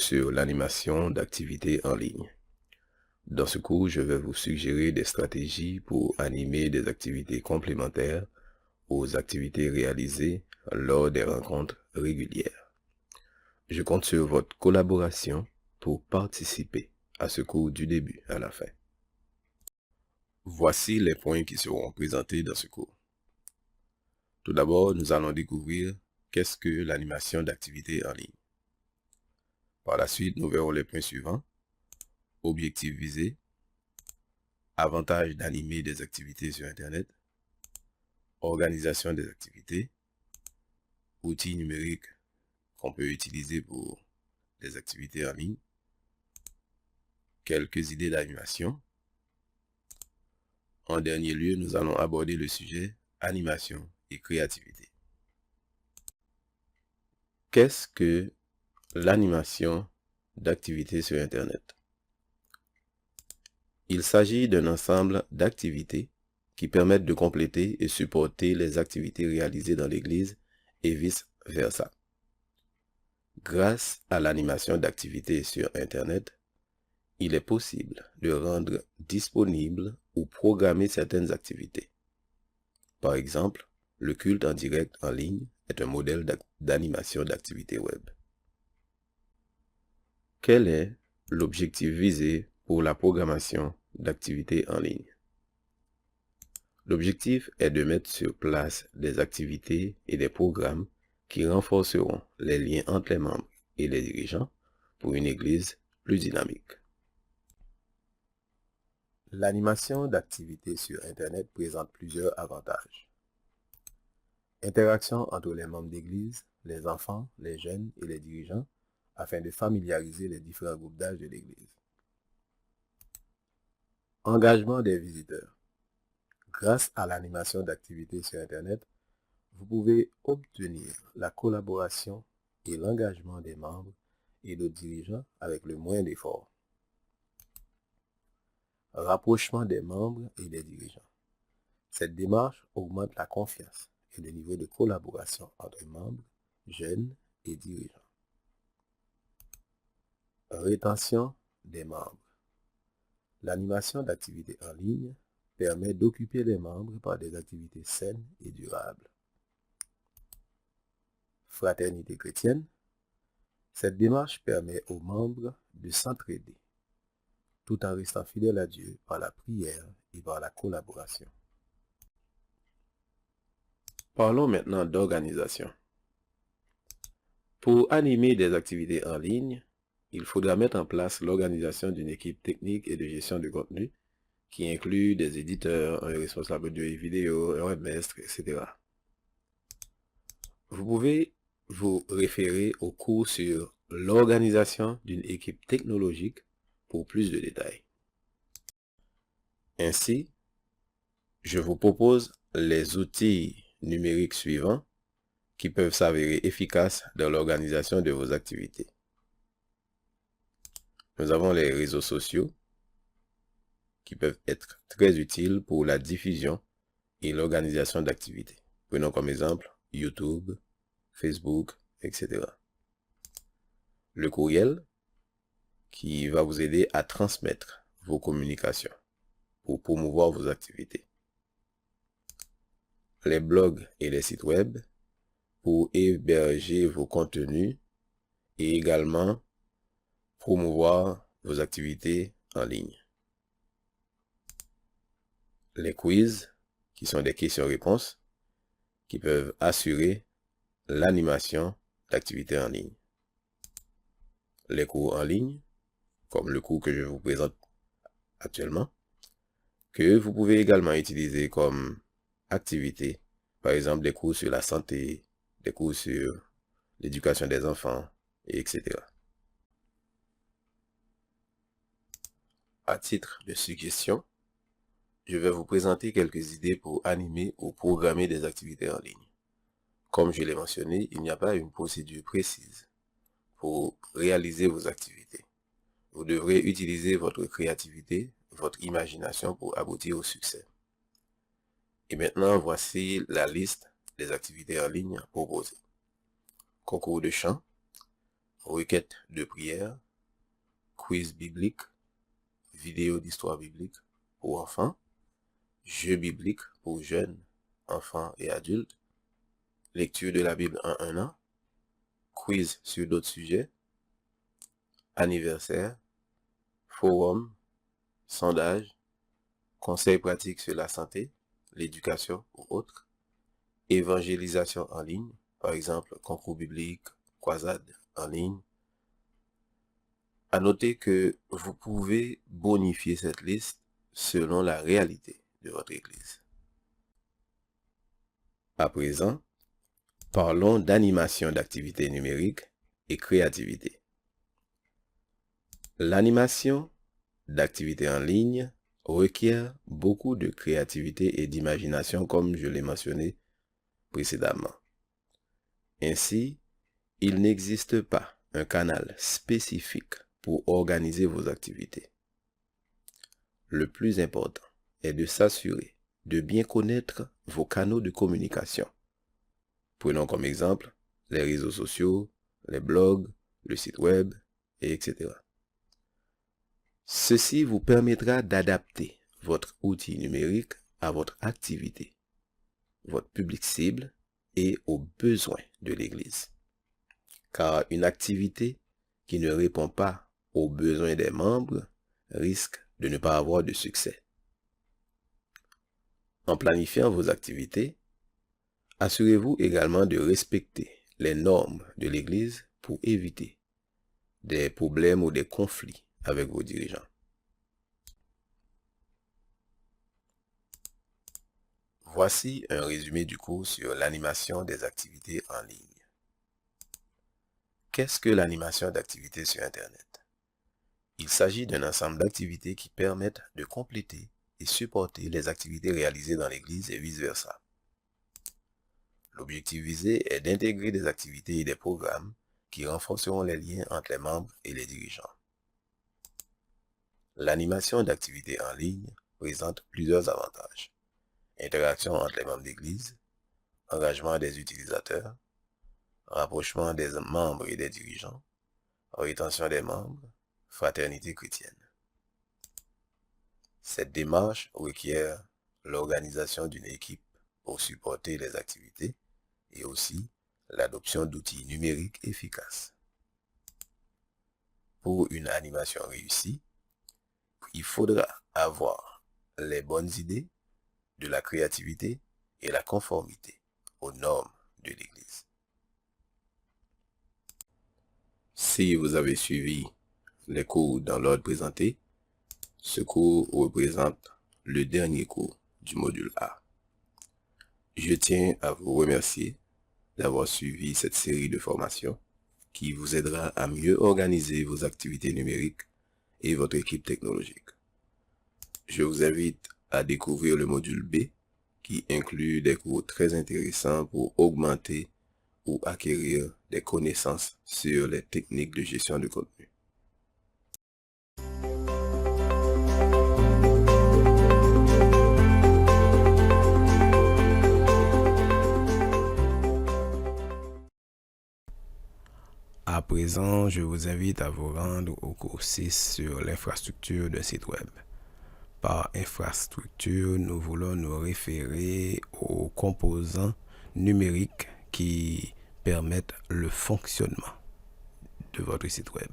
cours sur l'animation d'activités en ligne. Dans ce cours, je vais vous suggérer des stratégies pour animer des activités complémentaires aux activités réalisées lors des rencontres régulières. Je compte sur votre collaboration pour participer à ce cours du début à la fin. Voici les points qui seront présentés dans ce cours. Tout d'abord, nous allons découvrir qu'est-ce que l'animation d'activités en ligne. Par la suite, nous verrons les points suivants. Objectifs visés, avantages d'animer des activités sur Internet, organisation des activités, outils numériques qu'on peut utiliser pour des activités en ligne, quelques idées d'animation. En dernier lieu, nous allons aborder le sujet animation et créativité. Qu'est-ce que l'animation d'activités sur Internet? Il s'agit d'un ensemble d'activités qui permettent de compléter et supporter les activités réalisées dans l'Église et vice-versa. Grâce à l'animation d'activités sur Internet, il est possible de rendre disponibles ou programmer certaines activités. Par exemple, le culte en direct en ligne est un modèle d'animation d'activités web. Quel est l'objectif visé pour la programmation d'activités en ligne? L'objectif est de mettre sur place des activités et des programmes qui renforceront les liens entre les membres et les dirigeants pour une église plus dynamique. L'animation d'activités sur Internet présente plusieurs avantages. Interaction entre les membres d'église, les enfants, les jeunes et les dirigeants afin de familiariser les différents groupes d'âge de l'église. Engagement des visiteurs. Grâce à l'animation d'activités sur Internet, vous pouvez obtenir la collaboration et l'engagement des membres et de dirigeants avec le moins d'efforts. Rapprochement des membres et des dirigeants. Cette démarche augmente la confiance et le niveau de collaboration entre membres, jeunes et dirigeants. Rétention des membres. L'animation d'activités en ligne permet d'occuper les membres par des activités saines et durables. Fraternité chrétienne. Cette démarche permet aux membres de s'entraider, tout en restant fidèles à Dieu par la prière et par la collaboration. Parlons maintenant d'organisation. Pour animer des activités en ligne, il faudra mettre en place l'organisation d'une équipe technique et de gestion de contenu qui inclut des éditeurs, un responsable de vidéo, un webmaster, etc. Vous pouvez vous référer au cours sur l'organisation d'une équipe technologique pour plus de détails. Ainsi, je vous propose les outils numériques suivants qui peuvent s'avérer efficaces dans l'organisation de vos activités. Nous avons les réseaux sociaux qui peuvent être très utiles pour la diffusion et l'organisation d'activités. Prenons comme exemple YouTube, Facebook, etc. Le courriel qui va vous aider à transmettre vos communications pour promouvoir vos activités. Les blogs et les sites web pour héberger vos contenus et également promouvoir vos activités en ligne. Les quiz, qui sont des questions-réponses, qui peuvent assurer l'animation d'activités en ligne. Les cours en ligne, comme le cours que je vous présente actuellement, que vous pouvez également utiliser comme activité, par exemple des cours sur la santé, des cours sur l'éducation des enfants, etc. À titre de suggestion, je vais vous présenter quelques idées pour animer ou programmer des activités en ligne. Comme je l'ai mentionné, il n'y a pas une procédure précise pour réaliser vos activités. Vous devrez utiliser votre créativité, votre imagination pour aboutir au succès. Et maintenant, voici la liste des activités en ligne proposées. Concours de chant, requête de prière, quiz biblique, vidéo d'histoire biblique pour enfants, jeux bibliques pour jeunes, enfants et adultes, lecture de la Bible en un an, quiz sur d'autres sujets, anniversaire, forum, sondage, conseils pratiques sur la santé, l'éducation ou autres, évangélisation en ligne, par exemple concours biblique, croisade en ligne. À noter que vous pouvez bonifier cette liste selon la réalité de votre Église. À présent, parlons d'animation d'activités numériques et créativité. L'animation d'activités en ligne requiert beaucoup de créativité et d'imagination comme je l'ai mentionné précédemment. Ainsi, il n'existe pas un canal spécifique pour organiser vos activités. Le plus important est de s'assurer de bien connaître vos canaux de communication. Prenons comme exemple les réseaux sociaux, les blogs, le site web, etc. Ceci vous permettra d'adapter votre outil numérique à votre activité, votre public cible et aux besoins de l'Église. Car une activité qui ne répond pas aux besoins des membres risque de ne pas avoir de succès. En planifiant vos activités, assurez-vous également de respecter les normes de l'Église pour éviter des problèmes ou des conflits avec vos dirigeants. Voici un résumé du cours sur l'animation des activités en ligne. Qu'est-ce que l'animation d'activités sur Internet? Il s'agit d'un ensemble d'activités qui permettent de compléter et supporter les activités réalisées dans l'Église et vice-versa. L'objectif visé est d'intégrer des activités et des programmes qui renforceront les liens entre les membres et les dirigeants. L'animation d'activités en ligne présente plusieurs avantages. Interaction entre les membres d'Église, engagement des utilisateurs, rapprochement des membres et des dirigeants, rétention des membres, fraternité chrétienne. Cette démarche requiert l'organisation d'une équipe pour supporter les activités et aussi l'adoption d'outils numériques efficaces. Pour une animation réussie, il faudra avoir les bonnes idées, de la créativité et la conformité aux normes de l'Église. Si vous avez suivi les cours dans l'ordre présenté, ce cours représente le dernier cours du module A. Je tiens à vous remercier d'avoir suivi cette série de formations qui vous aidera à mieux organiser vos activités numériques et votre équipe technologique. Je vous invite à découvrir le module B qui inclut des cours très intéressants pour augmenter ou acquérir des connaissances sur les techniques de gestion de contenu. À présent, je vous invite à vous rendre au cours 6 sur l'infrastructure d'un site web. Par infrastructure, nous voulons nous référer aux composants numériques qui permettent le fonctionnement de votre site web.